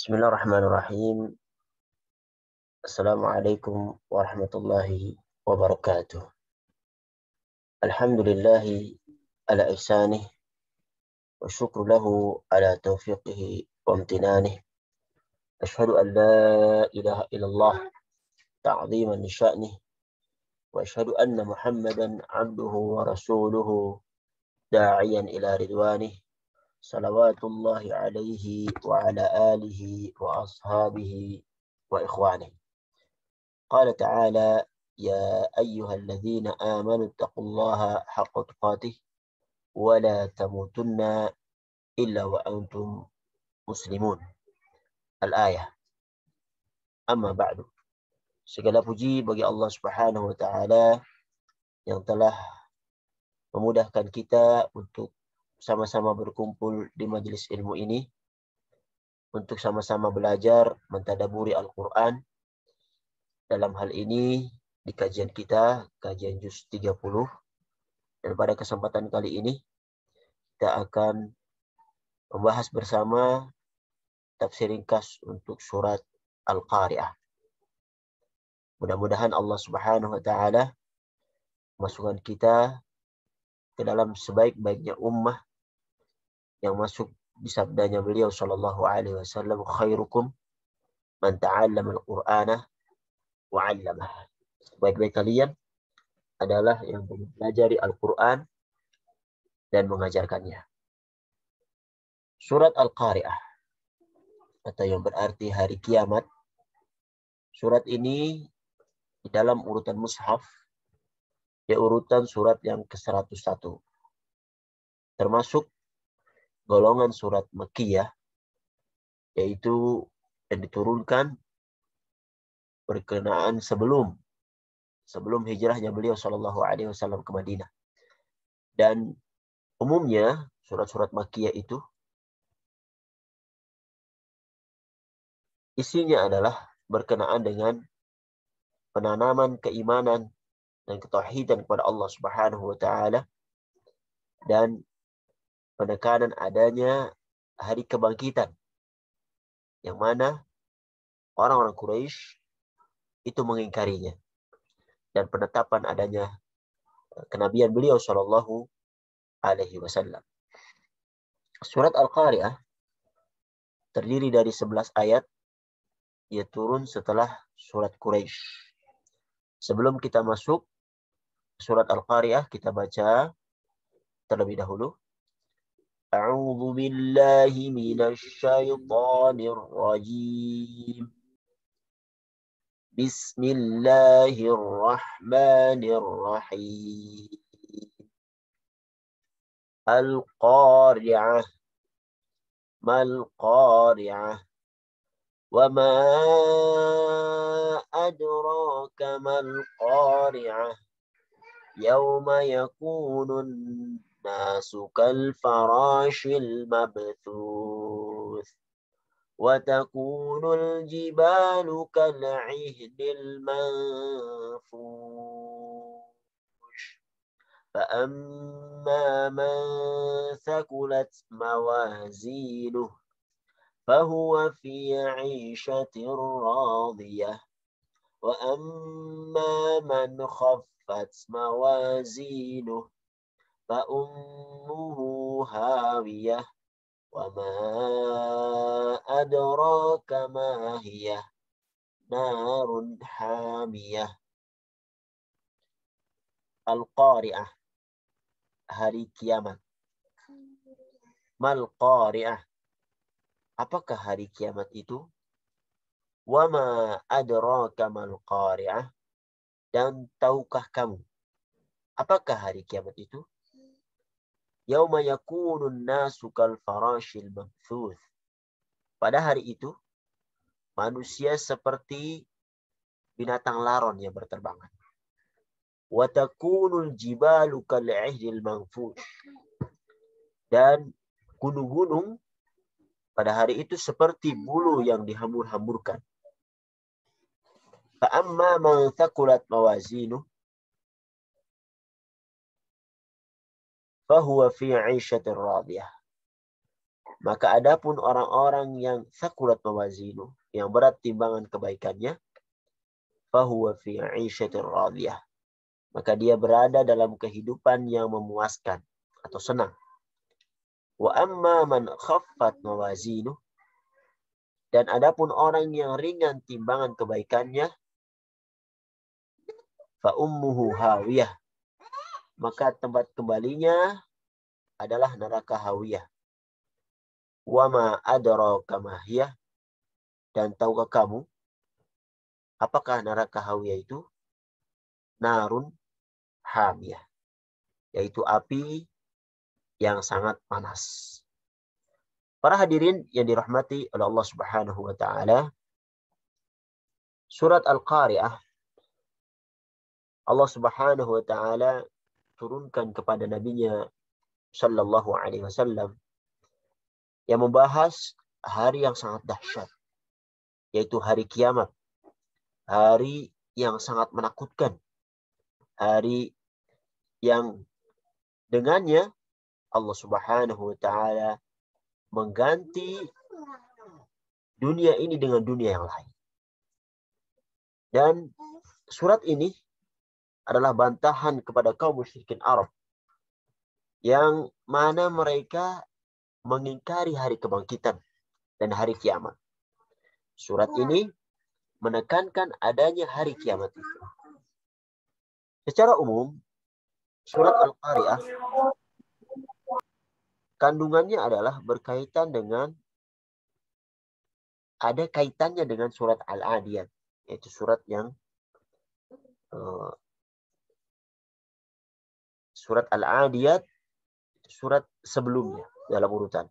Bismillahirrahmanirrahim. Assalamualaikum warahmatullahi wabarakatuh. Alhamdulillahi ala ihsanih wa syukru lahu ala taufiqihi wa amtinanih. Ashhadu an la ilaha illallah ta'ziman li sya'nih wa ashhadu anna Muhammadan 'abduhu wa rasuluhu da'iyan ila ridwanih. Salawatullahi alaihi wa ala alihi wa ashabihi wa ikhwanih. قال تعالى يا أيها الذين آمنوا اتقوا الله حق تقاته ولا تموتن إلا وأنتم مسلمون. Al-ayah. Amma ba'du. Segala puji bagi Allah Subhanahu wa taala yang telah memudahkan kita untuk sama-sama berkumpul di majelis ilmu ini untuk sama-sama belajar mentadaburi Al-Qur'an. Dalam hal ini di kajian kita, kajian juz 30. Dan pada kesempatan kali ini kita akan membahas bersama tafsir ringkas untuk surat Al-Qari'ah. Mudah-mudahan Allah Subhanahu wa taala masukkan kita ke dalam sebaik-baiknya ummah yang masuk di sabdanya beliau sallallahu alaihi wasallam, khairukum man ta'allama al-Qur'ana wa 'allamah. Sebaik-baik kalian adalah yang mempelajari Al-Qur'an dan mengajarkannya. Surat Al-Qari'ah atau yang berarti hari kiamat. Surat ini di dalam urutan mushaf dia urutan surat yang ke-101. Termasuk golongan surat Makkiyah, yaitu yang diturunkan berkenaan sebelum hijrahnya beliau sallallahu alaihi wasallam ke Madinah. Dan umumnya surat-surat Makkiyah itu isinya adalah berkenaan dengan penanaman keimanan dan ketauhidan kepada Allah Subhanahu wa taala dan penekanan adanya hari kebangkitan yang mana orang-orang Quraisy itu mengingkarinya, dan penetapan adanya kenabian beliau sallallahu alaihi wasallam. Surat Al-Qari'ah terdiri dari 11 ayat. Ia turun setelah surat Quraisy. Sebelum kita masuk surat Al-Qari'ah, kita baca terlebih dahulu. A'udzu billahi minasy syaithanir rajim. Bismillahirrahmanirrahim. Al-Qari'ah. Mal Qari'ah. Wa ma adraka mal Qari'ah. Yauma yakunun nasu kal farashil mabthuth. Wa takunul jibalu kal 'ihnil manfush. Fa amma man thaqulat mawazinuh فهو في عيشة راضية وأما من خفت موازينه فأمه هاوية وما أدراك ما هي نار حامية. Al-Qari'ah, hari kiamat. Mal Qari'ah, apakah hari kiamat itu? Wa ma adraka mal Qari'ah, dan tahukah kamu apakah hari kiamat itu? Yauma yakunun nasu kal farashil mabthuth. Pada hari itu manusia seperti binatang laron yang berterbangan. Wa takunul jibalu kal 'ihnil manfush, dan gunung-gunung pada hari itu seperti bulu yang dihambur-hamburkan. Fa amma man thaqulat mawazinuh fahuwa fi 'ishatir radiyah. Maka adapun orang-orang yang thaqulat mawazinu, yang berat timbangan kebaikannya, fahuwa fi 'ishatir radiyah. Maka dia berada dalam kehidupan yang memuaskan atau senang. Wa amma man khaffat mawazinu, dan adapun orang yang ringan timbangan kebaikannya, fa ummuhu hawiyah, maka tempat kembalinya adalah neraka hawiyah. Wa ma adraka ma hiya, dan tahukah kamu apakah neraka hawiyah itu? Narun hamiyah, yaitu api yang sangat panas. Para hadirin yang dirahmati oleh Allah Subhanahu wa taala, surat Al-Qari'ah Allah Subhanahu wa taala turunkan kepada nabinya sallallahu alaihi wasallam yang membahas hari yang sangat dahsyat, yaitu hari kiamat. Hari yang sangat menakutkan. Hari yang dengannya Allah Subhanahu wa taala mengganti dunia ini dengan dunia yang lain. Dan surat ini adalah bantahan kepada kaum musyrikin Arab yang mana mereka mengingkari hari kebangkitan dan hari kiamat. Surat ini menekankan adanya hari kiamat itu. Secara umum, surat Al-Qari'ah kandungannya adalah berkaitan dengan, ada kaitannya dengan surat Al-Adiyat, yaitu surat yang surat Al-Adiyat, surat sebelumnya dalam urutan.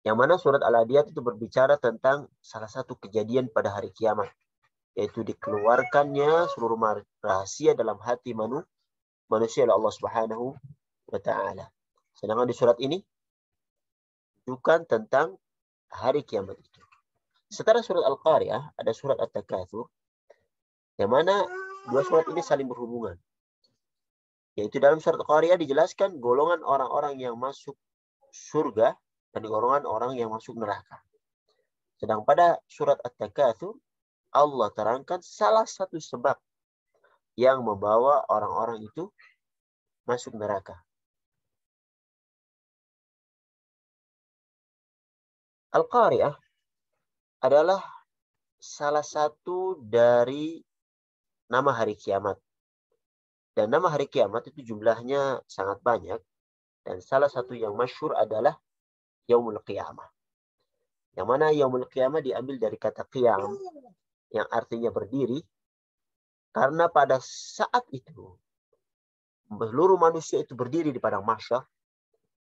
Yang mana surat Al-Adiyat itu berbicara tentang salah satu kejadian pada hari kiamat, yaitu dikeluarkannya seluruh rahasia dalam hati manusia oleh Allah Subhanahu wa taala. Sedangkan di surat ini bukan tentang hari kiamat itu. Setelah surat Al-Qari'ah ada surat At-Takatsur, yang mana dua surat ini saling berhubungan. Yaitu dalam surat Al-Qari'ah dijelaskan golongan orang-orang yang masuk surga dan golongan orang yang masuk neraka. Sedang pada surat At-Takatsur Allah terangkan salah satu sebab yang membawa orang-orang itu masuk neraka. Al-Qari'ah adalah salah satu dari nama hari kiamat. Dan nama hari kiamat itu jumlahnya sangat banyak. Dan salah satu yang masyhur adalah Yaumul Qiyamah. Yang mana Yaumul Qiyamah diambil dari kata qiyam, yang artinya berdiri. Karena pada saat itu, seluruh manusia itu berdiri di padang mahsyar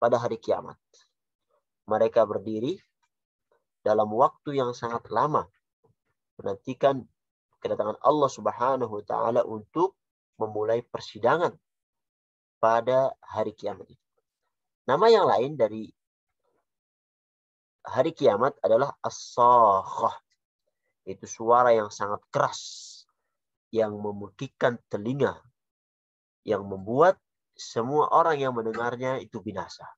pada hari kiamat. Mereka berdiri dalam waktu yang sangat lama, menantikan kedatangan Allah Subhanahu wa taala untuk memulai persidangan pada hari kiamat itu. Nama yang lain dari hari kiamat adalah as-sakhah. Itu suara yang sangat keras, yang memekikkan telinga, yang membuat semua orang yang mendengarnya itu binasa.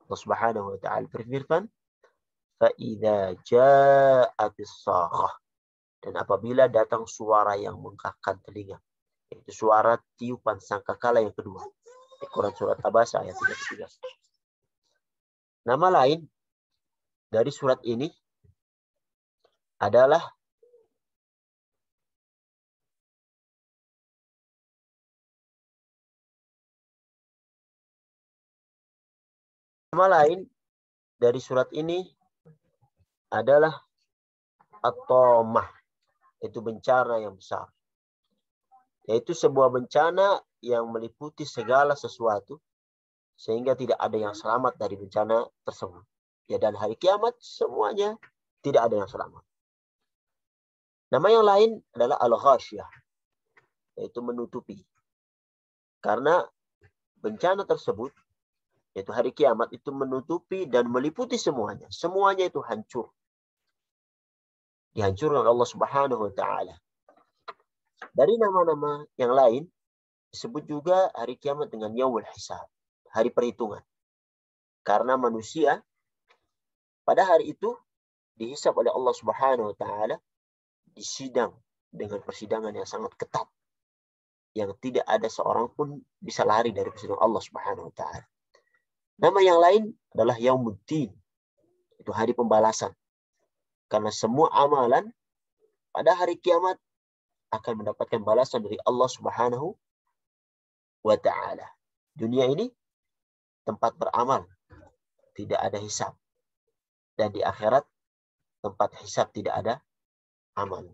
Allah Subhanahu wa taala berfirman, فَإِذَا جَاءَتِ الصَّاخَةُ, dan apabila datang suara yang mengkakkan telinga, yaitu suara tiupan sangkakala yang kedua. Quran surat Abasa ayat 33. Nama lain dari surat ini adalah At-Tamah, itu bencana yang besar. Yaitu sebuah bencana yang meliputi segala sesuatu sehingga tidak ada yang selamat dari bencana tersebut. Ya, dan hari kiamat semuanya tidak ada yang selamat. Nama yang lain adalah Al-Ghasyiyah, yaitu menutupi. Karena bencana tersebut, yaitu hari kiamat, itu menutupi dan meliputi semuanya. Semuanya itu hancur. Dihancurkan oleh Allah Subhanahu wa taala. Dari nama-nama yang lain disebut juga hari kiamat dengan Yaumul Hisab, hari perhitungan. Karena manusia Pada hari itu dihisab oleh Allah Subhanahu wa taala, disidang dengan persidangan yang sangat ketat, yang tidak ada seorang pun bisa lari dari persidangan Allah Subhanahu wa taala. Nama yang lain adalah Yaumuddin, itu hari pembalasan. Karena semua amalan pada hari kiamat akan mendapatkan balasan dari Allah Subhanahu wa taala. Dunia ini tempat beramal, tidak ada hisab. Dan di akhirat tempat hisab, tidak ada amal.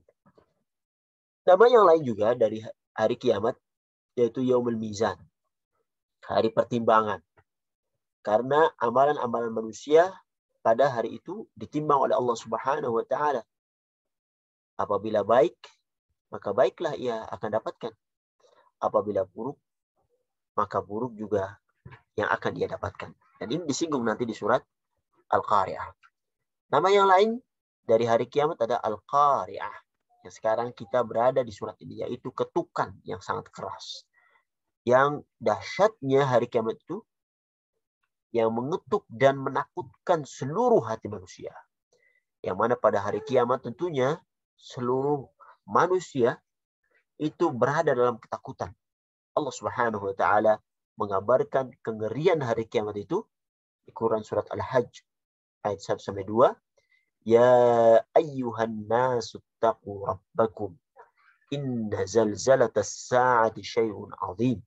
Nama yang lain juga dari hari kiamat yaitu Yaumul Mizan, hari pertimbangan. Karena amalan-amalan manusia pada hari itu ditimbang oleh Allah Subhanahu wa taala. Apabila baik, maka baiklah ia akan dapatkan. Apabila buruk, maka buruk juga yang akan dia dapatkan. Dan ini disinggung nanti di surat Al-Qari'ah. Nama yang lain dari hari kiamat ada Al-Qari'ah. Yang sekarang kita berada di surat ini, yaitu ketukan yang sangat keras. Yang dahsyatnya hari kiamat itu, yang mengetuk dan menakutkan seluruh hati manusia. Yang mana pada hari kiamat tentunya seluruh manusia itu berada dalam ketakutan. Allah Subhanahu wa taala mengabarkan kengerian hari kiamat itu di Quran surat Al-Hajj ayat 1-2. Ya ayyuhan nasu taqu rabbakum inna zalzalatas sa'ati syai'un 'adzim.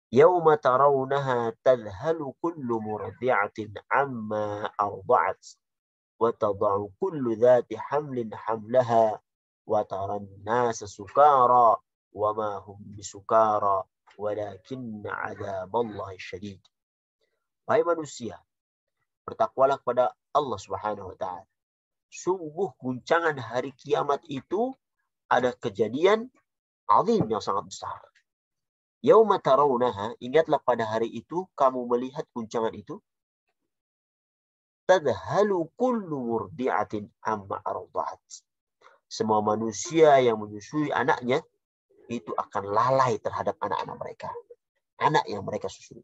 Yawma tarawunaha tadhalu kullu murdi'atin amma arda'at wa tada'u kullu dhati hamlin hamlaha wa taran nasa sukara wa ma hum bisukara walakinna 'adzaballahi syadid. Wahai manusia, bertakwalah kepada Allah Subhanahu wa taala. Sungguh guncangan hari kiamat itu ada kejadian azim yang sangat besar. Yauma tarawunaha, ingatlah pada hari itu kamu melihat guncangan itu. Tadhalu kullu murdi'atin amma arda'at. Semua manusia yang menyusui anaknya itu akan lalai terhadap anak-anak mereka. Anak yang mereka susui.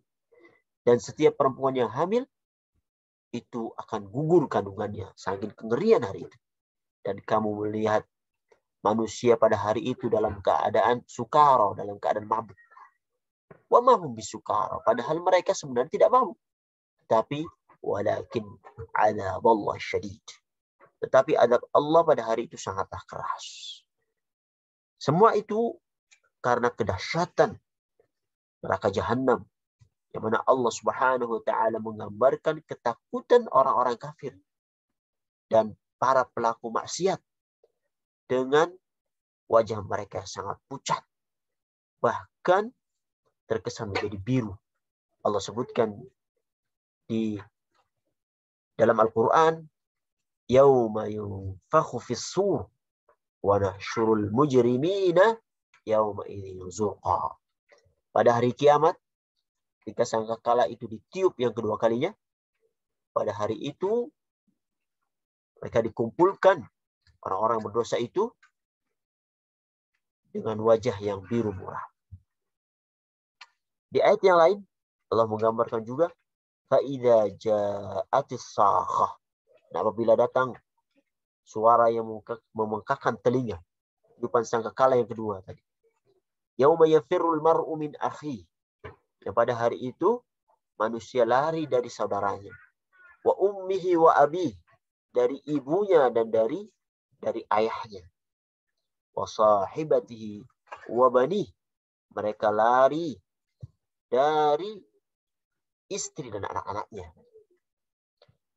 Dan setiap perempuan yang hamil itu akan gugur kandungannya. Saking kengerian hari itu. Dan kamu melihat manusia pada hari itu dalam keadaan sukara, dalam keadaan mabuk. Wa ma hum bisukara, padahal mereka sebenarnya tidak mabuk. Tapi walakin adzaballah syadid. Tetapi azab Allah pada hari itu sangatlah keras. Semua itu karena kedahsyatan neraka jahanam, yang mana Allah Subhanahu wa taala menggambarkan ketakutan orang-orang kafir dan para pelaku maksiat dengan wajah mereka sangat pucat, bahkan terkesan menjadi biru. Allah sebutkan di dalam Al-Quran, yauma yunfakhu fis-sur wa nahsyurul mujrimina yauma idzin zurqa. Pada hari kiamat, ketika sangkakala itu ditiup yang kedua kalinya, pada hari itu mereka dikumpulkan orang-orang berdosa itu dengan wajah yang biru murah. Di ayat yang lain Allah menggambarkan juga فَإِذَا جَاءَتِ الصَّاخَةُ. Apabila datang suara yang memengkakkan telinga, kehidupan sangkakala yang kedua tadi. Yauma yafirrul mar'u min akhi. Yang pada hari itu manusia lari dari saudaranya. Wa ummihi wa abi, dari ibunya dan dari ayahnya. Wa sahibatihi wa bani, mereka lari dari istri dan anak-anaknya.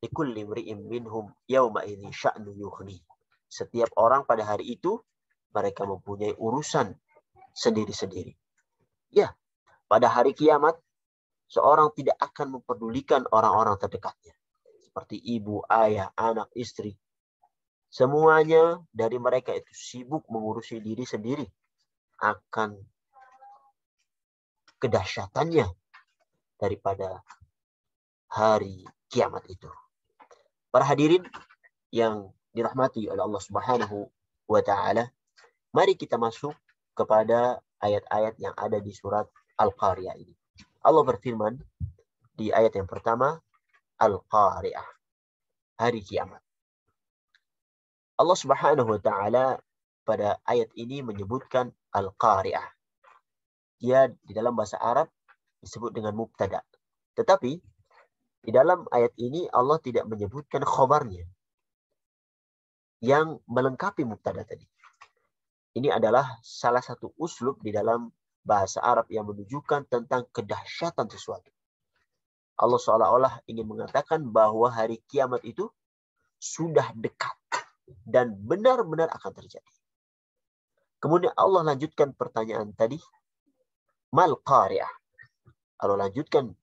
Likulli imri'in minhum yawma idzin sya'nu yughni. Setiap orang pada hari itu mereka mempunyai urusan sendiri-sendiri. Ya, pada hari kiamat seorang tidak akan memperdulikan orang-orang terdekatnya. Seperti ibu, ayah, anak, istri. Semuanya dari mereka itu sibuk mengurusi diri sendiri. Akan kedahsyatannya daripada hari kiamat itu. Para hadirin yang dirahmati oleh Allah Subhanahu wa taala, mari kita masuk kepada ayat-ayat yang ada di surat Al-Qari'ah ini. Allah berfirman di ayat yang pertama, Al-Qari'ah. hari kiamat. Allah Subhanahu wa taala pada ayat ini menyebutkan al-qari'ah. Dia di dalam bahasa Arab disebut dengan mubtada. Tetapi di dalam ayat ini Allah tidak menyebutkan khobarnya yang melengkapi mubtada tadi. Ini adalah salah satu uslub di dalam bahasa Arab yang menunjukkan tentang kedahsyatan sesuatu. Allah seolah-olah ingin mengatakan bahwa hari kiamat itu sudah dekat dan benar-benar akan terjadi. Kemudian Allah lanjutkan pertanyaan tadi, mal qari'ah. Allah lanjutkan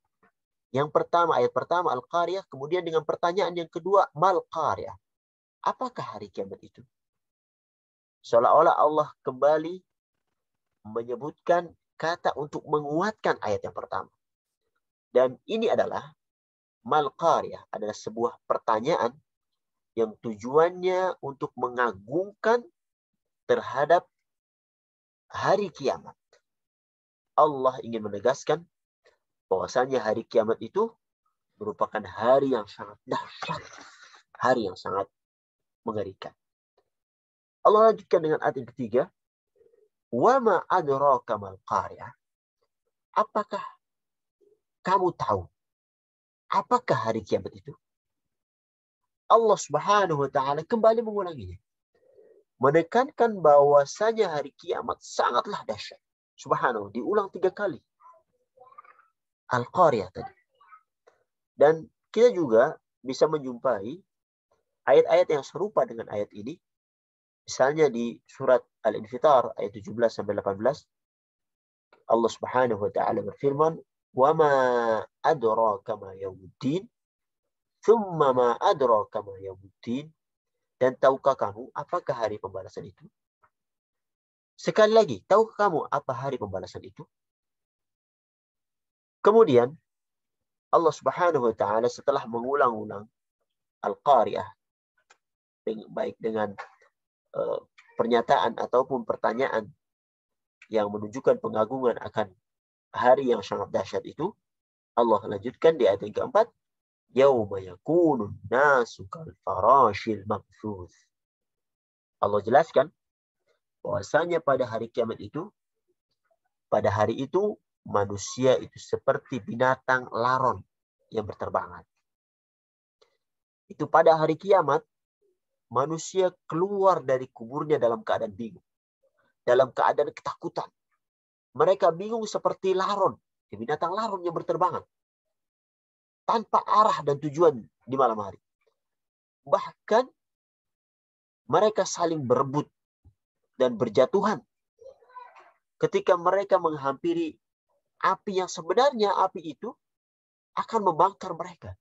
yang pertama, ayat pertama al-qari'ah, kemudian dengan pertanyaan yang kedua, mal qari'ah. Apakah hari kiamat itu? Seolah-olah Allah kembali menyebutkan kata untuk menguatkan ayat yang pertama. Dan ini adalah mal qari'ah, adalah sebuah pertanyaan yang tujuannya untuk mengagungkan terhadap hari kiamat. Allah ingin menegaskan bahwasanya hari kiamat itu merupakan hari yang sangat dahsyat, hari yang sangat mengerikan. Allah lanjutkan dengan ayat yang ketiga, wa ma adraka mal qari'ah. Apakah kamu tahu apakah hari kiamat itu? Allah Subhanahu wa taala kembali mengulanginya. Menekankan bahwasanya hari kiamat sangatlah dahsyat. Subhanahu, diulang 3 kali. Al-Qari'ah tadi. Dan kita juga bisa menjumpai ayat-ayat yang serupa dengan ayat ini. Misalnya di surat Al-Infitar ayat 17 sampai 18. Allah Subhanahu wa taala berfirman, "Wa ma adraka ma yaumuddin? Tsumma ma adraka ma yaumuddin?" Dan tahukah kamu apakah hari pembalasan itu? Sekali lagi, tahukah kamu apa hari pembalasan itu? Kemudian Allah Subhanahu wa taala setelah mengulang-ulang Al-Qari'ah, baik dengan pernyataan ataupun pertanyaan yang menunjukkan pengagungan akan hari yang sangat dahsyat itu, Allah lanjutkan di ayat yang keempat, yauma yakunun nasu kal farashil mabthuth. Allah jelaskan bahwasanya pada hari kiamat itu, pada hari itu manusia itu seperti binatang laron yang berterbangan. Itu pada hari kiamat manusia keluar dari kuburnya dalam keadaan bingung, dalam keadaan ketakutan. Mereka bingung seperti laron, binatang laron yang berterbangan tanpa arah dan tujuan di malam hari. Bahkan mereka saling berebut dan berjatuhan ketika mereka menghampiri api yang sebenarnya api itu akan membakar mereka.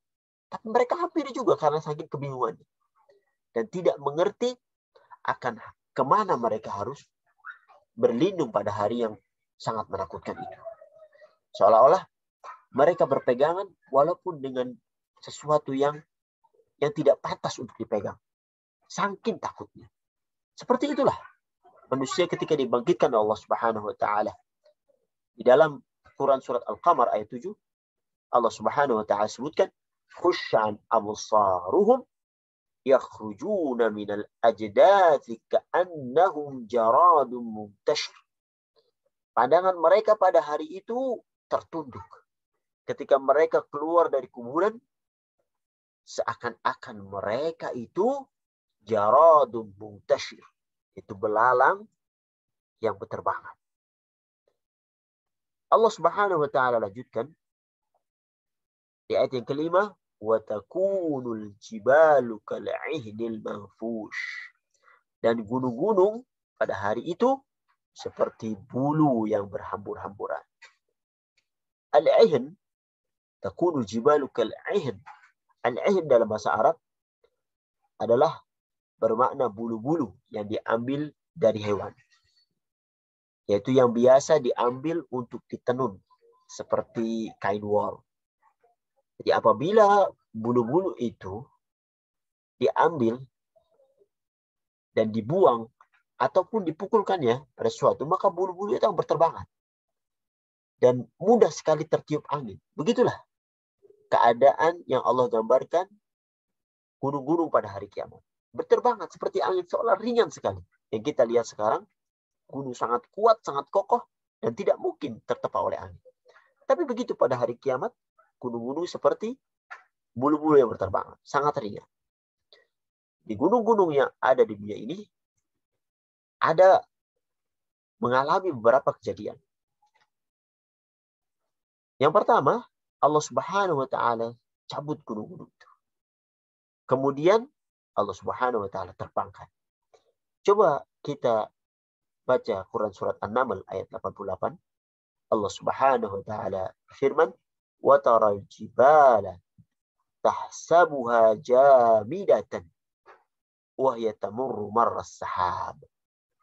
Tapi mereka hampiri juga karena saking kebingungannya. Dan tidak mengerti akan kemana mereka harus berlindung pada hari yang sangat menakutkan itu. Seolah-olah mereka berpegangan walaupun dengan sesuatu yang tidak pantas untuk dipegang. Saking takutnya. Seperti itulah manusia ketika dibangkitkan Allah Subhanahu wa taala. Di dalam Quran surat Al-Qamar ayat 7, Allah Subhanahu wa taala sebutkan, "Khusyan absaruhum yakhrujuna minal ajdathi ka'annahum jaradun muntashir." Pandangan mereka pada hari itu tertunduk. Ketika mereka keluar dari kuburan, seakan-akan mereka itu jaradun muntashir. Itu belalang yang berterbangan. Allah Subhanahu wa taala lanjutkan di ayat yang kelima, wa takunul jibalu kal'ihnil manfush. Dan gunung-gunung pada hari itu seperti bulu yang berhambur-hamburan. Al-'ihn, takunul jibalu kal'ihn. Al-'ihn dalam bahasa Arab adalah bermakna bulu-bulu yang diambil dari hewan. Yaitu yang biasa diambil untuk ditenun seperti kain wol. Jadi apabila bulu-bulu itu diambil dan dibuang ataupun dipukulkannya pada sesuatu, maka bulu-bulu itu akan berterbangan dan mudah sekali tertiup angin. Begitulah keadaan yang Allah gambarkan gunung-gunung pada hari kiamat. Berterbangan seperti angin, seolah ringan sekali. Yang kita lihat sekarang, gunung sangat kuat, sangat kokoh, dan tidak mungkin tertepa oleh angin. Tapi begitu pada hari kiamat, gunung-gunung seperti bulu-bulu yang berterbangan, sangat ringan. Di gunung-gunung yang ada di dunia ini, ada mengalami beberapa kejadian. Yang pertama, Allah Subhanahu wa Ta'ala cabut gunung-gunung itu. Kemudian Allah Subhanahu wa Ta'ala terbangkan. Coba kita baca Quran surat An-Naml ayat 88. Allah Subhanahu wa Ta'ala firman, "Wa taral jibala tahsabuha jamidatan wa hiya tamurru marras sahab.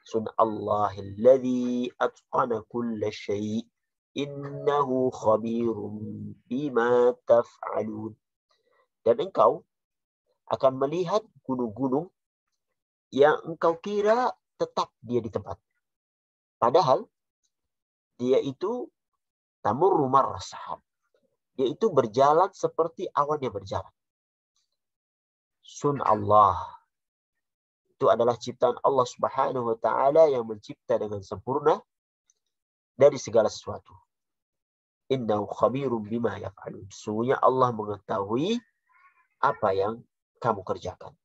Sunallahil ladzi atqana kulla syai'. Innahu khabirum bima taf'alun." Dan engkau akan melihat gunung-gunung yang engkau kira tetap dia di tempat. Padahal dia itu tamurru marras sahab. Dia itu berjalan seperti awan yang berjalan. Sun Allah. Itu adalah ciptaan Allah Subhanahu wa Ta'ala yang mencipta dengan sempurna dari segala sesuatu. Innahu khabirum bima yaf'alun. Sesungguhnya Allah mengetahui apa yang kamu kerjakan.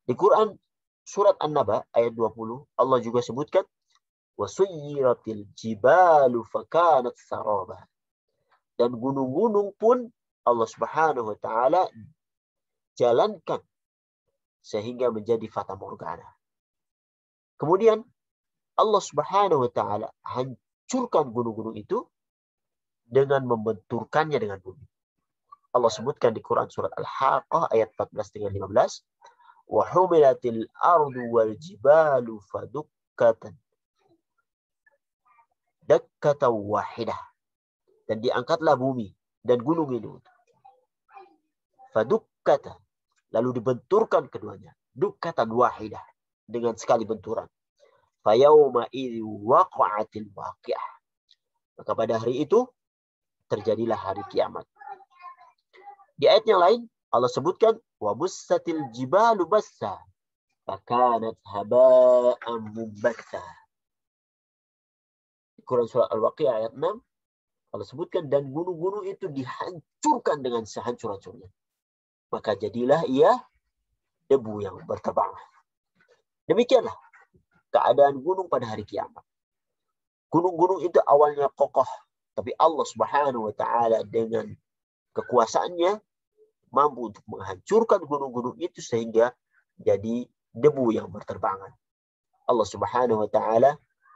Di Quran surat An-Naba ayat 20 Allah juga sebutkan, "Wasuyyiratil jibalu fakanat saraba." Dan gunung-gunung pun Allah Subhanahu wa Ta'ala jalankan sehingga menjadi fata morgana. Kemudian Allah Subhanahu wa Ta'ala hancurkan gunung-gunung itu dengan membenturkannya dengan bumi. Allah sebutkan di Quran surat Al-Haqqah ayat 14 dengan 15, "Wa humilatil ardu wal jibalu fadukkatan dakkatan wahidah." Dan diangkatlah bumi dan gunung itu. Fadukkatan, lalu dibenturkan keduanya. Dukkatan wahidah, dengan sekali benturan. Fayauma idzi waqa'atil waqi'ah. Maka pada hari itu terjadilah hari kiamat. Di ayat yang lain Allah sebutkan, "Wa bussatil jibalu bassa fakanat haba'an mumbatha." Di Quran surah Al-Waqi'ah ayat 6 Allah sebutkan, dan gunung-gunung itu dihancurkan dengan sehancur-hancurnya. Maka jadilah ia debu yang berterbangan. Demikianlah keadaan gunung pada hari kiamat. Gunung-gunung itu awalnya kokoh, tapi Allah Subhanahu wa Ta'ala dengan kekuasaannya mampu untuk menghancurkan gunung-gunung itu sehingga jadi debu yang berterbangan. Allah Subhanahu wa Ta'ala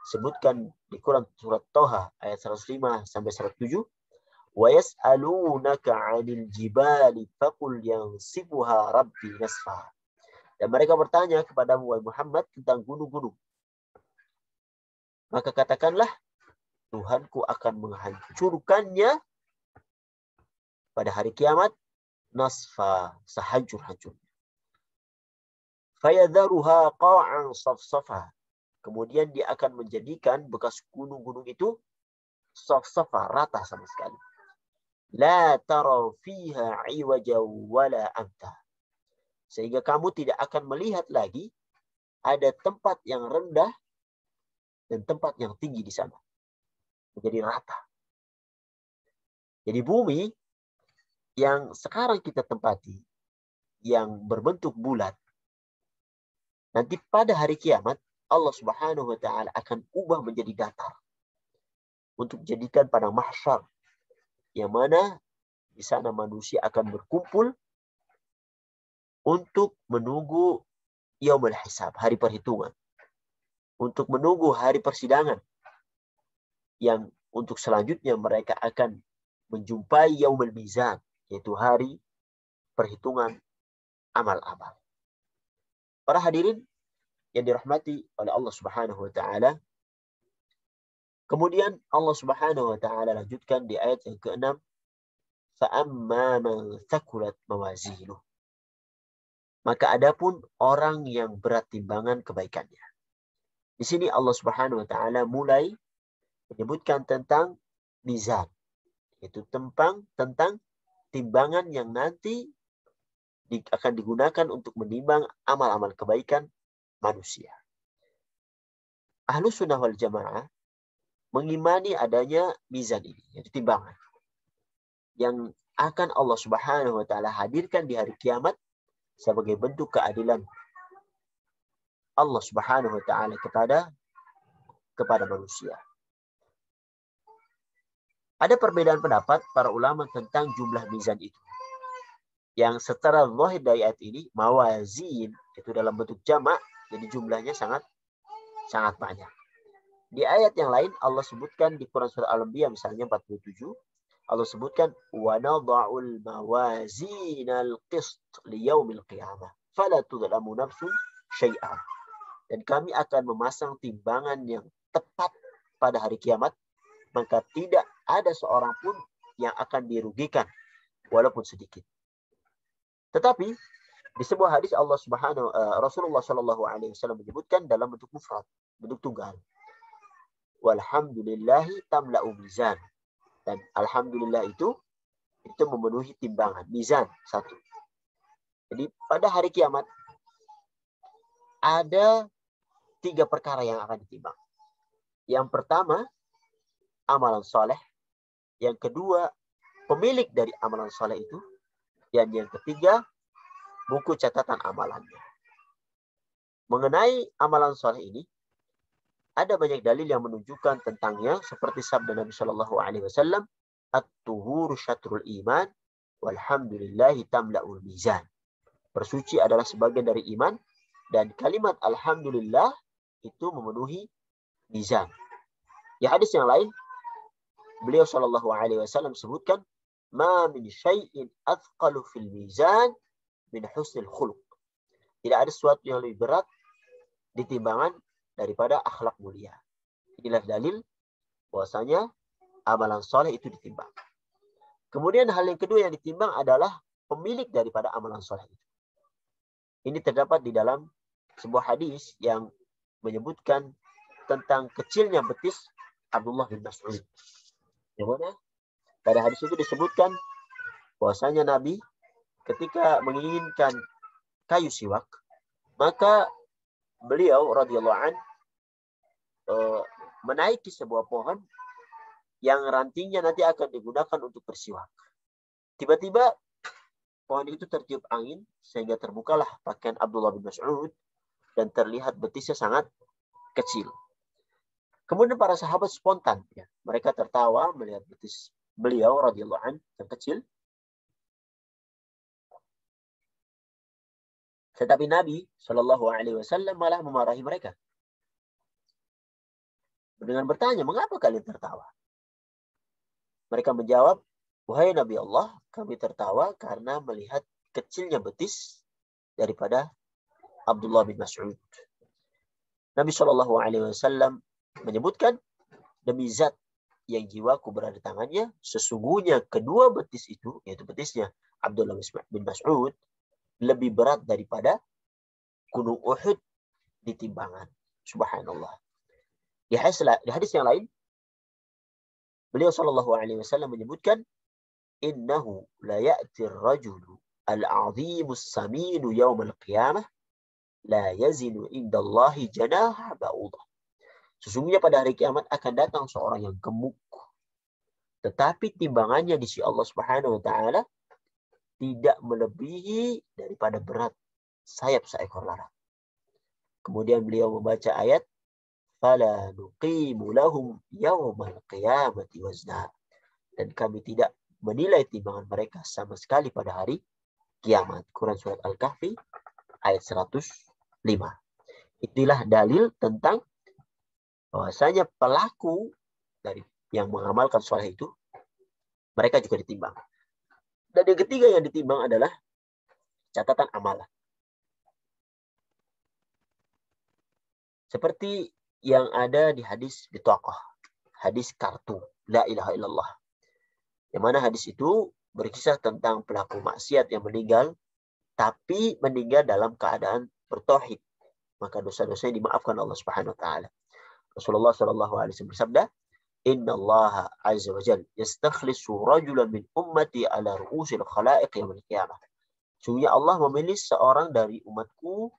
sebutkan di Quran surat Toha ayat 105 sampai 107, "Wa yas'alunaka 'anil jibali faqul yansifuha rabbi nasfa." Dan mereka bertanya kepada Muhammad tentang gunung-gunung. Maka katakanlah, Tuhanku akan menghancurkannya pada hari kiamat nasfa, sehancur-hancurnya. Fayadharuha qa'an safsafa. Kemudian dia akan menjadikan bekas gunung-gunung itu safsafa, rata sama sekali. La tara fiha 'iwaja wala amta. Sehingga kamu tidak akan melihat lagi ada tempat yang rendah dan tempat yang tinggi di sana. Menjadi rata. Jadi bumi yang sekarang kita tempati, yang berbentuk bulat, nanti pada hari kiamat Allah Subhanahu wa Ta'ala akan ubah menjadi datar untuk jadikan padang mahsyar, yang mana di sana manusia akan berkumpul untuk menunggu yaumul hisab, hari perhitungan, untuk menunggu hari persidangan, yang untuk selanjutnya mereka akan menjumpai yaumul mizan, yaitu hari perhitungan amal-amal. Para hadirin yang dirahmati oleh Allah Subhanahu wa Ta'ala, kemudian Allah Subhanahu wa Ta'ala lanjutkan di ayat yang ke-6, "Fa'amma man thaqulat mawazinuh." Maka adapun orang yang berat timbangan kebaikannya. Di sini Allah Subhanahu wa Ta'ala mulai menyebutkan tentang mizan, yaitu tentang timbangan yang nanti akan digunakan untuk menimbang amal-amal kebaikan manusia. Ahlus sunnah wal jamaah mengimani adanya mizan ini, yaitu timbangan, yang akan Allah Subhanahu wa Ta'ala hadirkan di hari kiamat sebagai bentuk keadilan Allah Subhanahu wa Ta'ala kepada manusia. Ada perbedaan pendapat para ulama tentang jumlah mizan itu. Yang secara zahir dari ayat ini, mawazin, itu dalam bentuk jamak, jadi jumlahnya sangat banyak. Di ayat yang lain, Allah sebutkan di Quran Surah Al-Anbiya misalnya 47, Allah sebutkan, وَنَضَعُ الْمَوَازِينَ الْقِسْطِ لِيَوْمِ الْقِيَامَةِ فَلَا تُظْلَمُ نَفْسٌ شَيْئًا. Dan kami akan memasang timbangan yang tepat pada hari kiamat, maka tidak ada seorang pun yang akan dirugikan walaupun sedikit. Tetapi di sebuah hadis Rasulullah Shallallahu Alaihi Wasallam menyebutkan dalam bentuk mufrad, bentuk tunggal. Walhamdulillahi tamla'u mizan. Dan alhamdulillah itu memenuhi timbangan, mizan satu. Jadi pada hari kiamat ada 3 perkara yang akan ditimbang. Yang pertama, amalan soleh. Yang kedua, pemilik dari amalan soleh itu. Dan yang ketiga, buku catatan amalannya. Mengenai amalan soleh ini, ada banyak dalil yang menunjukkan tentangnya, seperti sabda Nabi Shallallahu Alaihi Wasallam, at-tuhuru syatrul iman, walhamdulillahi tamla'ul mizan. Bersuci adalah sebagian dari iman, dan kalimat alhamdulillah itu memenuhi mizan. Di hadis yang lain, beliau Shallallahu Alaihi Wasallam sebutkan, ma min syai'in athqalu fil mizan min husnil khuluq. Tidak ada sesuatu yang lebih berat di timbangan daripada akhlak mulia. Inilah dalil bahwasanya amalan soleh itu ditimbang. Kemudian hal yang kedua yang ditimbang adalah pemilik daripada amalan soleh itu. Ini terdapat di dalam sebuah hadis yang menyebutkan tentang kecilnya betis Abdullah bin Mas'ud. Yang mana pada hadis itu disebutkan bahwasanya Nabi ketika menginginkan kayu siwak, maka beliau radhiyallahu an menaiki sebuah pohon yang rantingnya nanti akan digunakan untuk bersiwak. Tiba-tiba pohon itu tertiup angin sehingga terbukalah pakaian Abdullah bin Mas'ud dan terlihat betisnya sangat kecil. Kemudian para sahabat spontan, ya, mereka tertawa melihat betis beliau radhiyallahu an yang kecil. Tetapi Nabi Shallallahu Alaihi Wasallam malah memarahi mereka dengan bertanya, mengapa kalian tertawa? Mereka menjawab, wahai Nabi Allah, kami tertawa karena melihat kecilnya betis daripada Abdullah bin Mas'ud. Nabi Shallallahu Alaihi Wasallam menyebutkan, demi zat yang jiwaku berada di tangannya, sesungguhnya kedua betis itu, yaitu betisnya Abdullah bin Mas'ud, lebih berat daripada gunung Uhud di timbangan. Subhanallah. Di hadis yang lain, beliau Shallallahu Alaihi Wasallam menyebutkan, innahu la ya'ti ar-rajulu al-'azimu as-saminu yawm al-qiyamah la yazinu indallahi janaha ba'udah. Sesungguhnya pada hari kiamat akan datang seorang yang gemuk, tetapi timbangannya di sisi Allah Subhanahu wa taala tidak melebihi daripada berat sayap seekor larat. Kemudian beliau membaca ayat, fala nuqimu lahum yawmal qiyamati wazna. Dan kami tidak menilai timbangan mereka sama sekali pada hari kiamat. Quran surat Al-Kahfi ayat 105. Itulah dalil tentang bahwasanya pelaku dari yang mengamalkan soleh itu, mereka juga ditimbang. Dan yang ketiga yang ditimbang adalah catatan amalan. Seperti yang ada di hadis bitaqah, hadis kartu, la ilaha illallah. Yang mana hadis itu berkisah tentang pelaku maksiat yang meninggal, tapi meninggal dalam keadaan bertauhid. Maka dosa-dosanya dimaafkan Allah Subhanahu wa taala. Rasulullah sallallahu alaihi wasallam bersabda, "Inna Allah azza wa jalla yastakhlisu rajulan min ummati ala ru'usil khalaiq yaumil qiyamah." Sungguhnya Allah memilih seorang dari umatku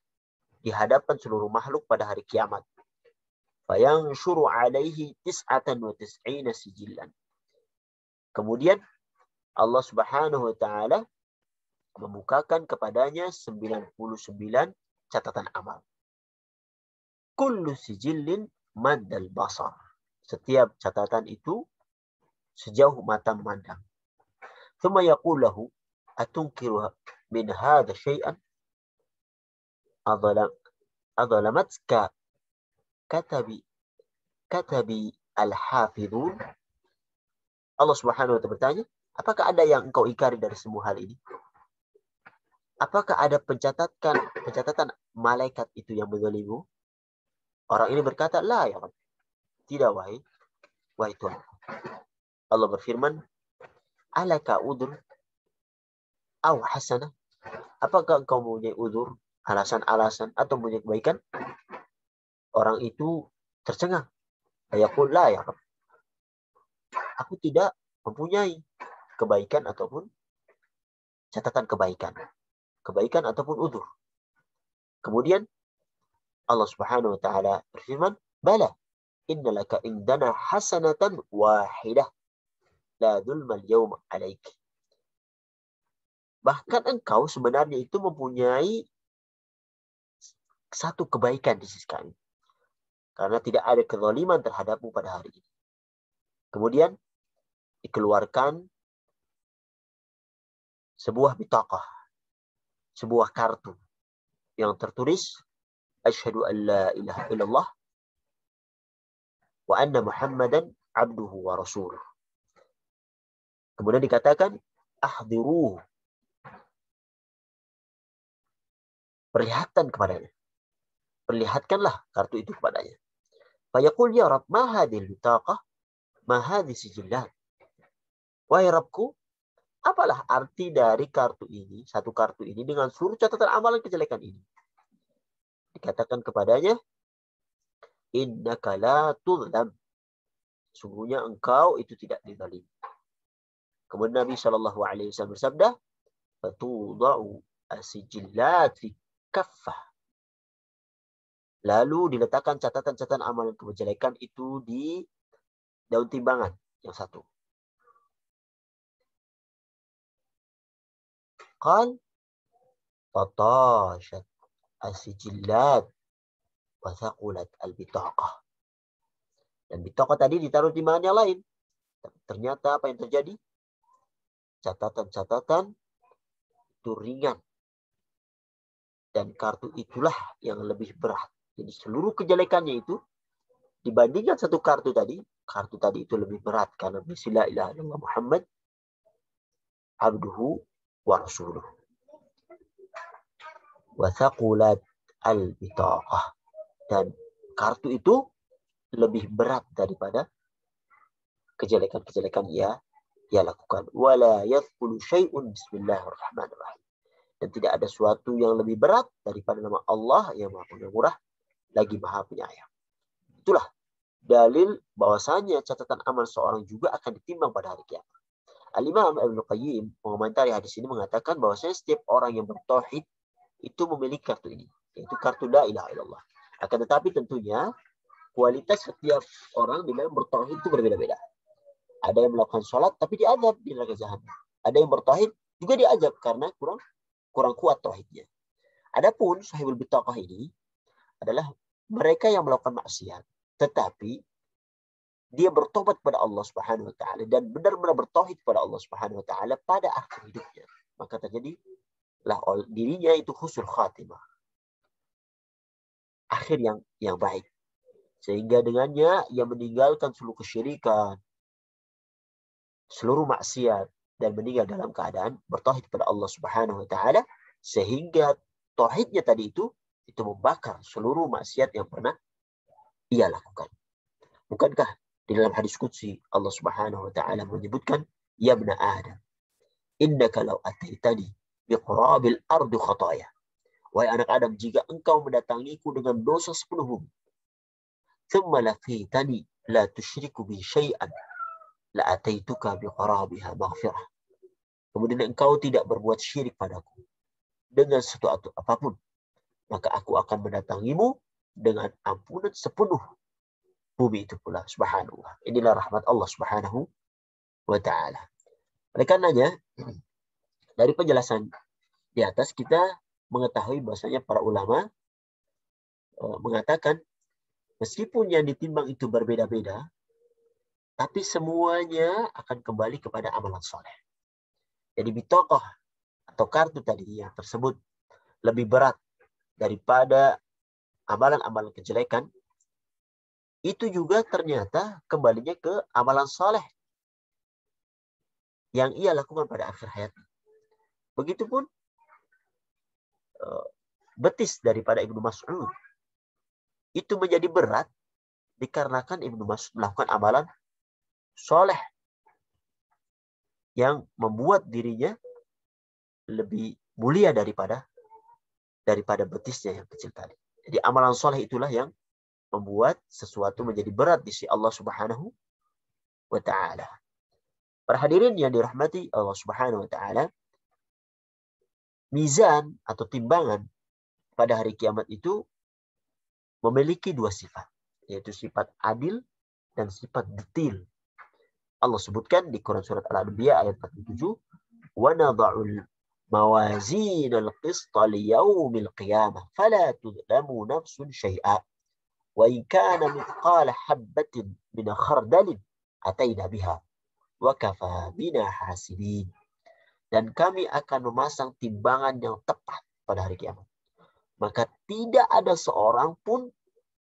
di hadapan seluruh makhluk pada hari kiamat. Fayanshuru alaihi tis'atan wa tis'ina sijillan. Kemudian Allah Subhanahu wa taala membukakan kepadanya 99 catatan amal. Kullu sijillin maddal basar. Setiap catatan itu sejauh mata memandang. Thumma yaqul lahu atunkiru min hadha syai'an adalamatka katabi al-hafidhun. Allah Subhanahu wa taala bertanya, apakah ada yang engkau ingkari dari semua hal ini? Apakah ada pencatatan malaikat itu yang menzalimu? Orang ini berkata, la ya Rabb. Tidak, wahai Tuhan. Allah berfirman, alaka udur aw hasanah. Apakah engkau mempunyai udur, alasan-alasan atau mempunyai kebaikan? Orang itu tercengang. Yaqul la ya Rabb. Aku tidak mempunyai kebaikan ataupun catatan kebaikan. Kebaikan ataupun udur. Kemudian Allah Subhanahu wa taala berfirman, bala innalaka indana hasanatan wahidah la dzulmal yawma alaik. Bahkan engkau sebenarnya itu mempunyai satu kebaikan di sisi kami. Karena tidak ada kezaliman terhadapmu pada hari ini. Kemudian dikeluarkan sebuah bitaqah, sebuah kartu yang tertulis asyhadu an la ilaha illallah wa anna Muhammadan abduhu wa rasuluh. Kemudian dikatakan ahdiruhu. Perlihatkan kepadanya. Perlihatkanlah kartu itu kepadanya. Fayaqul ya Rabb, ma hadhil bitaqah? Ma hadhi sijillat? Wahai Rabbku, apalah arti dari kartu ini, satu kartu ini dengan seluruh catatan amalan kejelekan ini? Dikatakan kepadanya, innaka la tudlam. Sungguhnya engkau itu tidak dizalim. Kemudian Nabi SAW bersabda, fatudau asijillat fi kaffah. Lalu diletakkan catatan-catatan amalan kejelekan itu di daun timbangan yang satu. Qal fatashat asijillat wa thaqulat al-bitaqah. Dan bitaqah tadi ditaruh di timbangan yang lain. Ternyata apa yang terjadi? Catatan-catatan itu ringan. Dan kartu itulah yang lebih berat. Jadi seluruh kejelekannya itu dibandingkan satu kartu tadi itu lebih berat karena la ilaha illallah Muhammad abduhu wa rasuluh. Wa thaqulat al-bitaqah. Dan kartu itu lebih berat daripada kejelekan-kejelekan ia lakukan. Wala yathqulu syai'un bismillahirrahmanirrahim. Dan tidak ada sesuatu yang lebih berat daripada nama Allah yang Maha Pengampun lagi Maha Penyayang. Itulah dalil bahwasanya catatan amal seorang juga akan ditimbang pada hari kiamat. Al-Imam Ibnu Qayyim mengomentari hadis ini mengatakan bahwasanya setiap orang yang bertauhid itu memiliki kartu ini, yaitu kartu la ilaha illallah. Akan tetapi tentunya kualitas setiap orang di dalam bertauhid itu berbeda-beda. Ada yang melakukan sholat tapi diazab di neraka jahanam. Ada yang bertauhid juga diazab karena kurang kuat tauhidnya. Adapun sahibul bitaqah ini adalah mereka yang melakukan maksiat, tetapi dia bertobat kepada Allah Subhanahu wa taala dan benar-benar bertauhid kepada Allah Subhanahu wa taala pada akhir hidupnya. Maka terjadilah dirinya itu husnul khatimah. Akhir yang baik. Sehingga dengannya ia meninggalkan seluruh kesyirikan, seluruh maksiat dan meninggal dalam keadaan bertauhid kepada Allah Subhanahu wa taala, sehingga tauhidnya tadi itu membakar seluruh maksiat yang pernah ia lakukan. Bukankah di dalam hadis qudsi Allah Subhanahu wa taala menyebutkan, ya ibna Adam, innaka law ataitani biqurabil ardi khataya. Wahai anak Adam, jika engkau mendatangiku dengan dosa sepenuh bumi, thumma laqitani la tusyriku bi syai'an la ataituka biqarabiha maghfirah. Kemudian engkau tidak berbuat syirik padaku, dengan sesuatu apapun, maka aku akan mendatangimu dengan ampunan sepenuh bumi itu pula. Subhanallah. Inilah rahmat Allah Subhanahu wa ta'ala. Oleh karenanya, dari penjelasan di atas kita mengetahui bahasanya para ulama mengatakan meskipun yang ditimbang itu berbeda-beda, tapi semuanya akan kembali kepada amalan soleh. Jadi bitokoh atau kartu tadi yang tersebut lebih berat daripada amalan-amalan kejelekan, itu juga ternyata kembalinya ke amalan soleh yang ia lakukan pada akhir hayatnya. Begitupun betis daripada Ibnu Mas'ud itu menjadi berat dikarenakan Ibnu Mas'ud melakukan amalan soleh yang membuat dirinya lebih mulia daripada betisnya yang kecil tadi. Jadi amalan soleh itulah yang membuat sesuatu menjadi berat di sisi Allah Subhanahu wa ta'ala. Para hadirin yang dirahmati Allah Subhanahu wa ta'ala, mizan atau timbangan pada hari kiamat itu memiliki dua sifat, yaitu sifat adil dan sifat detil. Allah sebutkan di Quran surat Al-Anbiya ayat 47, wa nadha'ul mawazin al-qista liyaumil qiyamah fala tudlamu nafsun syai'a wa in kana mithqala habbatin min khardalin ataina biha wa kafa bina hasibin. Dan kami akan memasang timbangan yang tepat pada hari kiamat. Maka tidak ada seorang pun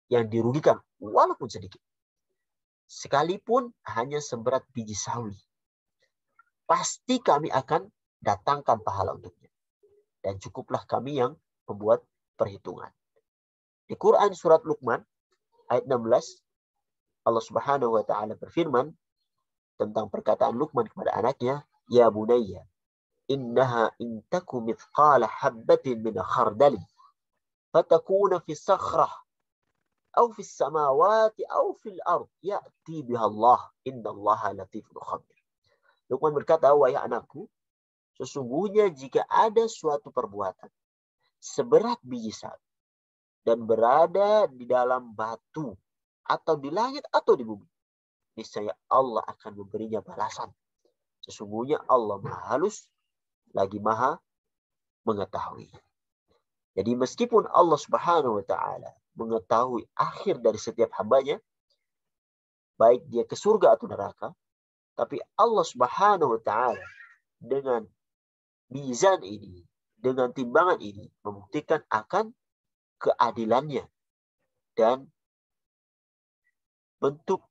yang dirugikan walaupun sedikit. Sekalipun hanya seberat biji sawi. Pasti kami akan datangkan pahala untuknya. Dan cukuplah kami yang membuat perhitungan. Di Quran surat Luqman ayat 16, Allah Subhanahu wa ta'ala berfirman tentang perkataan Luqman kepada anaknya, ya bunayya, innaha intaku mithqala habbatin min khardalin fatakuna fi sakhrah aw fi samawati aw fil ard ya'ti biha Allah innallaha latifun khabir. Luqman berkata, wahai anakku, sesungguhnya jika ada suatu perbuatan seberat biji sawi dan berada di dalam batu atau di langit atau di bumi, niscaya Allah akan memberinya balasan. Sesungguhnya Allah Maha Halus lagi Maha mengetahui. Jadi meskipun Allah Subhanahu wa ta'ala mengetahui akhir dari setiap hambanya, baik dia ke surga atau neraka, tapi Allah Subhanahu wa ta'ala dengan mizan ini, dengan timbangan ini, membuktikan akan keadilannya dan bentuk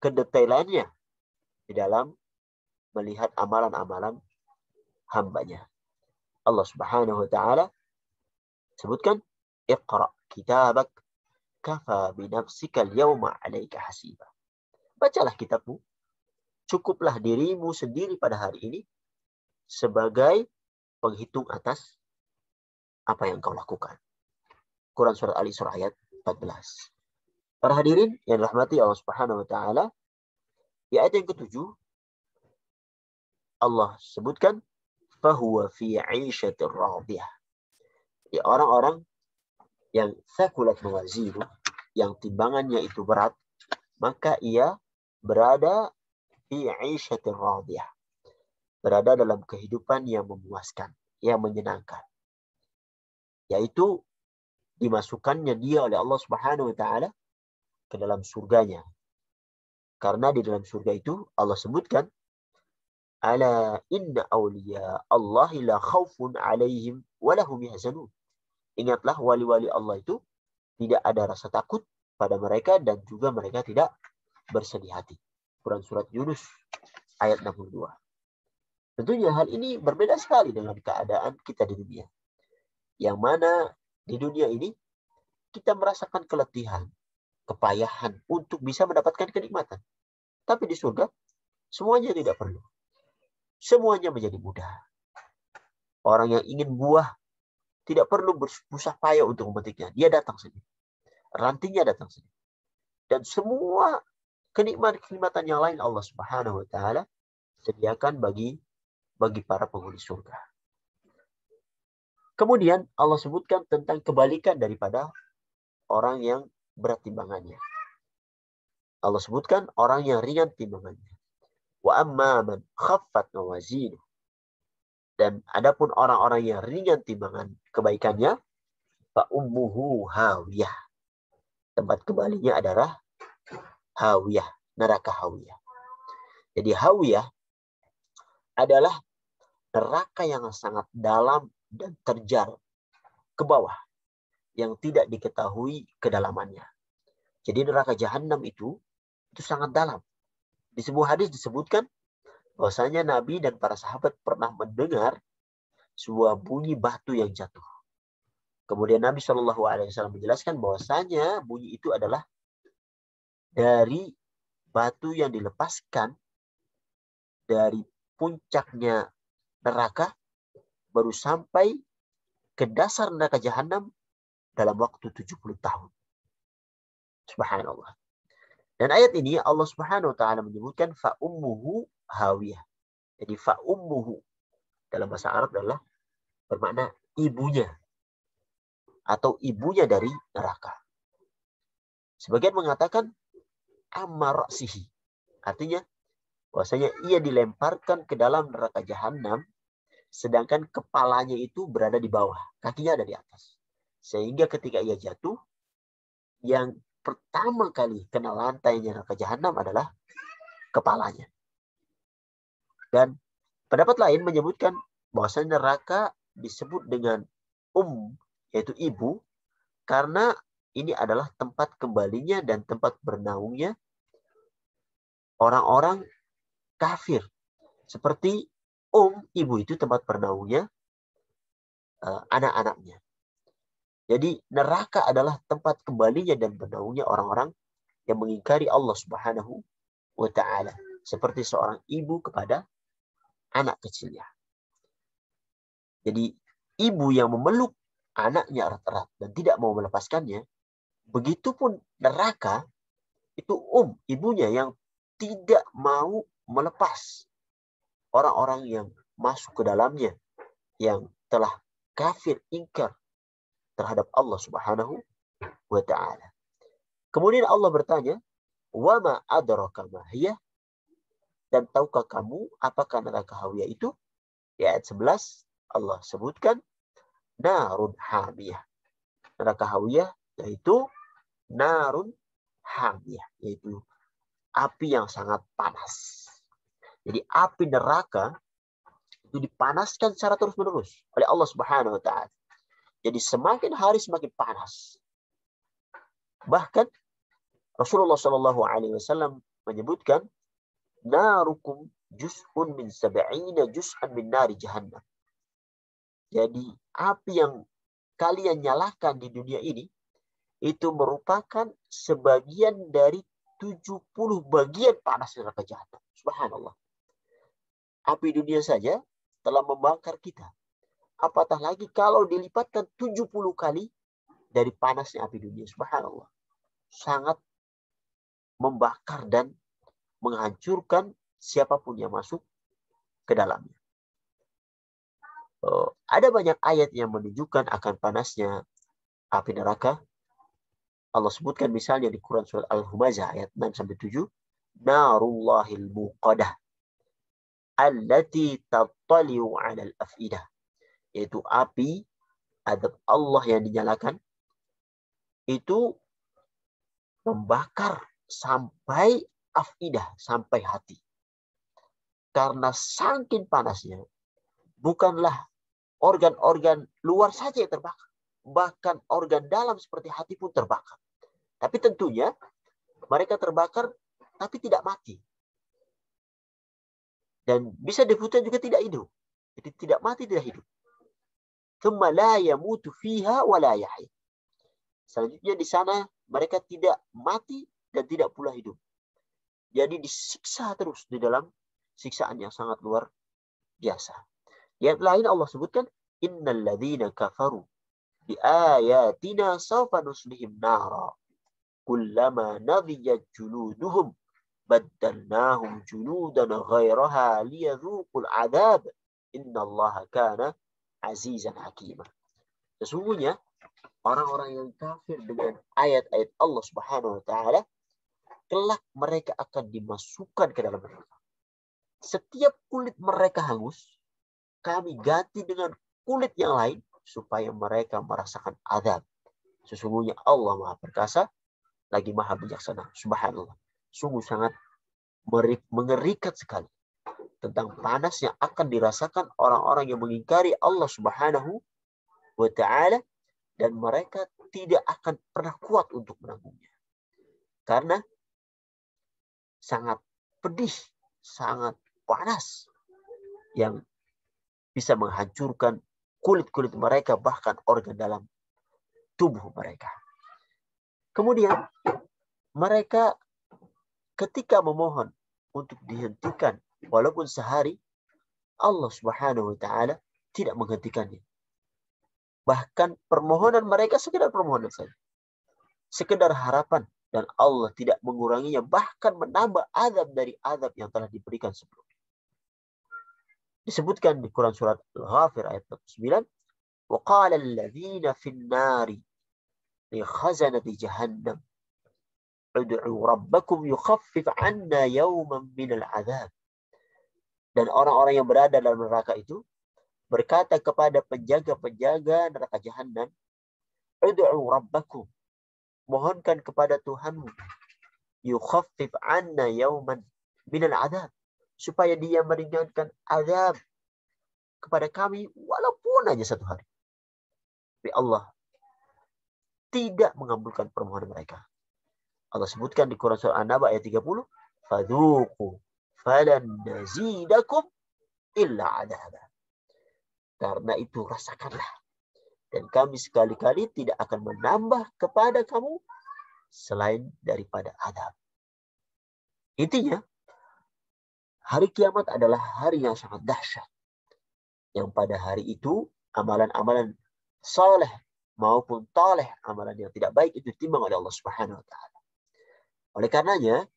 kedetailannya di dalam melihat amalan-amalan hambanya. Allah Subhanahu wa ta'ala sebutkan, Iqra kitabak kafa binafsika al-yawma 'alaika hasiba. Bacalah kitabmu, cukuplah dirimu sendiri pada hari ini sebagai penghitung atas apa yang kau lakukan. Quran surat Al-Isra ayat 14. Para hadirin yang dirahmati Allah Subhanahu wa ta'ala, di ayat yang ke-7 Allah sebutkan fahuwa fi 'ishatir radiyah. Di orang-orang yang thaqulat mawazinu, yang timbangannya itu berat, maka ia berada fi 'ishatir radiyah, berada dalam kehidupan yang memuaskan, yang menyenangkan, yaitu dimasukkannya dia oleh Allah Subhanahu wa ta'ala ke dalam surganya. Karena di dalam surga itu Allah sebutkan, ala inna awliya Allahi la khawfun alaihim wa lahum yahzanun. Ingatlah, wali-wali Allah itu tidak ada rasa takut pada mereka dan juga mereka tidak bersedih hati. Quran surat Yunus ayat 62. Tentunya hal ini berbeda sekali dengan keadaan kita di dunia. Yang mana di dunia ini kita merasakan keletihan, kepayahan untuk bisa mendapatkan kenikmatan. Tapi di surga semuanya tidak perlu. Semuanya menjadi mudah. Orang yang ingin buah tidak perlu bersusah payah untuk memetiknya. Dia datang sendiri. Rantingnya datang sendiri. Dan semua kenikmatan yang lain Allah Subhanahu wa ta'ala sediakan bagi para penghuni surga. Kemudian Allah sebutkan tentang kebalikan daripada orang yang berat timbangannya. Allah sebutkan orang yang ringan timbangannya. Wa amma man khaffat mawazinu. Dan adapun orang-orang yang ringan timbangan kebaikannya, fa ummuhu hawiyah. Tempat kembalinya adalah hawiyah, neraka hawiyah. Jadi hawiyah adalah neraka yang sangat dalam dan terjal ke bawah yang tidak diketahui kedalamannya. Jadi neraka jahanam itu sangat dalam. Di sebuah hadis disebutkan bahwasanya Nabi dan para sahabat pernah mendengar sebuah bunyi batu yang jatuh. Kemudian Nabi SAW menjelaskan bahwasanya bunyi itu adalah dari batu yang dilepaskan dari puncaknya neraka baru sampai ke dasar neraka jahanam dalam waktu 70 tahun. Subhanallah. Dan ayat ini Allah Subhanahu wa taala menyebutkan fa ummuhu hawiyah. Jadi fa ummuhu dalam bahasa Arab adalah bermakna ibunya atau ibunya dari neraka. Sebagian mengatakan amma ra'sihi. Artinya bahwasanya ia dilemparkan ke dalam neraka jahanam sedangkan kepalanya itu berada di bawah, kakinya ada di atas. Sehingga ketika ia jatuh, yang pertama kali kena lantainya neraka jahanam adalah kepalanya. Dan pendapat lain menyebutkan bahwasanya neraka disebut dengan yaitu ibu, karena ini adalah tempat kembalinya dan tempat bernaungnya orang-orang kafir. Seperti ibu itu tempat bernaungnya anak-anaknya. Jadi neraka adalah tempat kembalinya dan bernaungnya orang-orang yang mengingkari Allah Subhanahu wa taala, seperti seorang ibu kepada anak kecilnya. Jadi ibu yang memeluk anaknya erat-erat dan tidak mau melepaskannya, begitupun neraka itu ibunya yang tidak mau melepas orang-orang yang masuk ke dalamnya, yang telah kafir ingkar terhadap Allah Subhanahu wa taala. Kemudian Allah bertanya, "Wa ma adraka ma hiya?" Dan tahukah kamu apakah neraka hawiyah itu? Di ayat 11 Allah sebutkan narun hamiyah. Neraka hawiyah yaitu narun hamiyah, yaitu api yang sangat panas. Jadi api neraka itu dipanaskan secara terus-menerus oleh Allah Subhanahu wa taala. Jadi semakin hari semakin panas. Bahkan Rasulullah SAW menyebutkan, narukum juz'un min sab'ina juz'an min nari jahannam. Jadi api yang kalian nyalakan di dunia ini itu merupakan sebagian dari 70 bagian panas neraka jahanam. Subhanallah. Api dunia saja telah membakar kita. Apatah lagi kalau dilipatkan 70 kali dari panasnya api dunia. Subhanallah. Sangat membakar dan menghancurkan siapapun yang masuk ke dalamnya. Ada banyak ayat yang menunjukkan akan panasnya api neraka. Allah sebutkan misalnya di Quran surat Al-Humazah ayat 6-7. Narullahil muqadah allati tattali'u 'alal afidah. Yaitu api adab Allah yang dinyalakan itu membakar sampai afidah, sampai hati. Karena saking panasnya, bukanlah organ-organ luar saja yang terbakar. Bahkan organ dalam seperti hati pun terbakar. Tapi tentunya mereka terbakar tapi tidak mati. Dan bisa disebutkan juga tidak hidup. Jadi tidak mati, tidak hidup. Thumma la yamutu fiha wa la yahya. Selanjutnya di sana mereka tidak mati dan tidak pula hidup. Jadi disiksa terus di dalam siksaan yang sangat luar biasa. Yang lain Allah sebutkan, innal ladzina kafaru bi ayatina sawfa nuslihim nara kullama nadhijat juluduhum baddalnahum juludan ghairaha liyadhuqul adzab innallaha kana azizan hakimah. Sesungguhnya orang-orang yang kafir dengan ayat-ayat Allah Subhanahu wa taala, kelak mereka akan dimasukkan ke dalam neraka. Setiap kulit mereka hangus, kami ganti dengan kulit yang lain supaya mereka merasakan azab. Sesungguhnya Allah Maha Perkasa lagi Maha Bijaksana. Subhanallah. Sungguh sangat mengerikan sekali tentang panas yang akan dirasakan orang-orang yang mengingkari Allah Subhanahu wa taala, dan mereka tidak akan pernah kuat untuk menanggungnya. Karena sangat pedih, sangat panas yang bisa menghancurkan kulit-kulit mereka, bahkan organ dalam tubuh mereka. Kemudian mereka ketika memohon untuk dihentikan walaupun sehari, Allah Subhanahu wa taala tidak menghentikannya. Bahkan permohonan mereka sekedar permohonan saja, sekedar harapan, dan Allah tidak menguranginya, bahkan menambah azab dari azab yang telah diberikan sebelumnya. Disebutkan di Quran surat Al-Ghafir ayat 9, وَقَالَ الَّذِينَ فِي النَّارِ لِخَزَنَةِ جَهَنَّمَ ادْعُوا رَبَّكُمْ يُخَفِّفْ عَنَّا يَوْمًا مِنَ الْعَذَابِ. Dan orang-orang yang berada dalam neraka itu berkata kepada penjaga-penjaga neraka Jahannam, ud'u rabbakum, mohonkan kepada Tuhanmu, yukhaffif anna yawman minal adab, supaya dia meringankan azab kepada kami walaupun hanya satu hari. Tapi Allah tidak mengabulkan permohonan mereka. Allah sebutkan di Quran surah An-Naba ayat 30, fadhuqu falan nazidakum illa adaba. Karena itu rasakanlah, dan kami sekali-kali tidak akan menambah kepada kamu selain daripada adab. Intinya, hari kiamat adalah hari yang sangat dahsyat. Yang pada hari itu, amalan-amalan saleh maupun taleh, amalan yang tidak baik itu ditimbang oleh Allah Subhanahu wa taala. Oleh karenanya,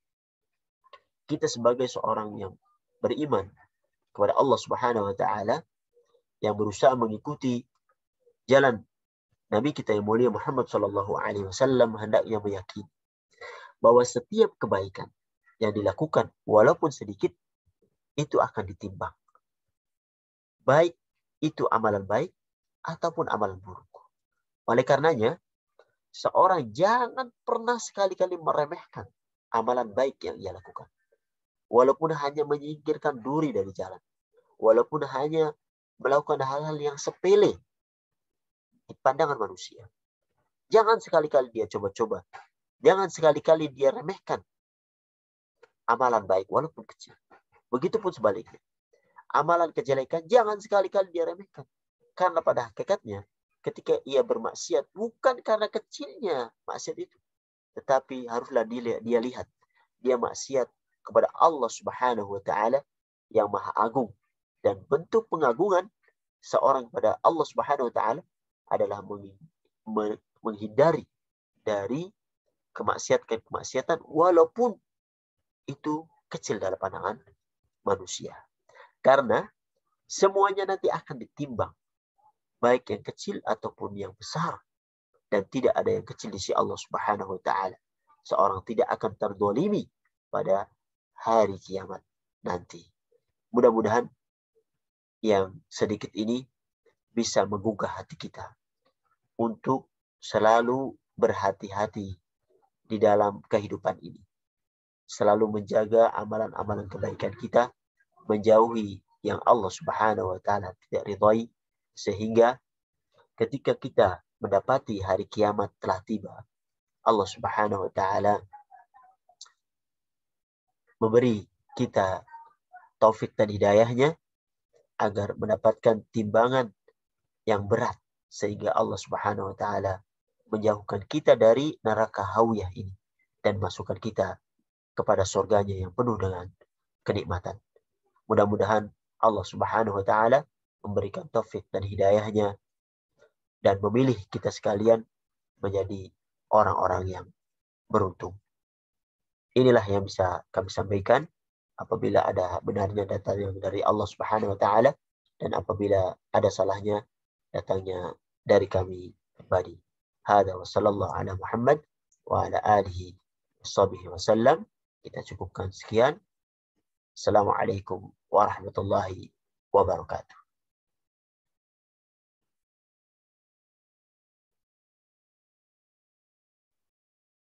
kita sebagai seorang yang beriman kepada Allah Subhanahu wa taala, yang berusaha mengikuti jalan Nabi kita yang mulia Muhammad sallallahu alaihi wasallam, hendaknya meyakini bahwa setiap kebaikan yang dilakukan walaupun sedikit itu akan ditimbang. Baik itu amalan baik ataupun amalan buruk. Oleh karenanya, seorang jangan pernah sekali-kali meremehkan amalan baik yang ia lakukan. Walaupun hanya menyingkirkan duri dari jalan. Walaupun hanya melakukan hal-hal yang sepele di pandangan manusia. Jangan sekali-kali dia coba-coba. Jangan sekali-kali dia remehkan amalan baik walaupun kecil. Begitupun sebaliknya. Amalan kejelekan jangan sekali-kali dia remehkan. Karena pada hakikatnya ketika ia bermaksiat bukan karena kecilnya maksiat itu, tetapi haruslah dia lihat dia maksiat kepada Allah Subhanahu wa taala yang Maha Agung. Dan bentuk pengagungan seorang kepada Allah Subhanahu wa taala adalah menghindari dari kemaksiatan walaupun itu kecil dalam pandangan manusia. Karena semuanya nanti akan ditimbang, baik yang kecil ataupun yang besar. Dan tidak ada yang kecil di sisi Allah Subhanahu wa taala. Seorang tidak akan terzalimi pada hari kiamat nanti. Mudah-mudahan yang sedikit ini bisa menggugah hati kita untuk selalu berhati-hati di dalam kehidupan ini. Selalu menjaga amalan-amalan kebaikan kita, menjauhi yang Allah Subhanahu wa taala tidak ridhai, sehingga ketika kita mendapati hari kiamat telah tiba, Allah Subhanahu wa taala memberi kita taufik dan hidayahnya agar mendapatkan timbangan yang berat, sehingga Allah Subhanahu wa taala menjauhkan kita dari neraka hawiyah ini dan masukkan kita kepada surganya yang penuh dengan kenikmatan. Mudah-mudahan Allah Subhanahu wa taala memberikan taufik dan hidayahnya dan memilih kita sekalian menjadi orang-orang yang beruntung. Inilah yang bisa kami sampaikan. Apabila ada benarnya datang yang dari Allah Subhanahu wa taala, dan apabila ada salahnya datangnya dari kami pribadi. Hada wa sallallahu ala Muhammad wa ala alihi washabihi wasallam. Kita cukupkan sekian. Assalamualaikum warahmatullahi wabarakatuh.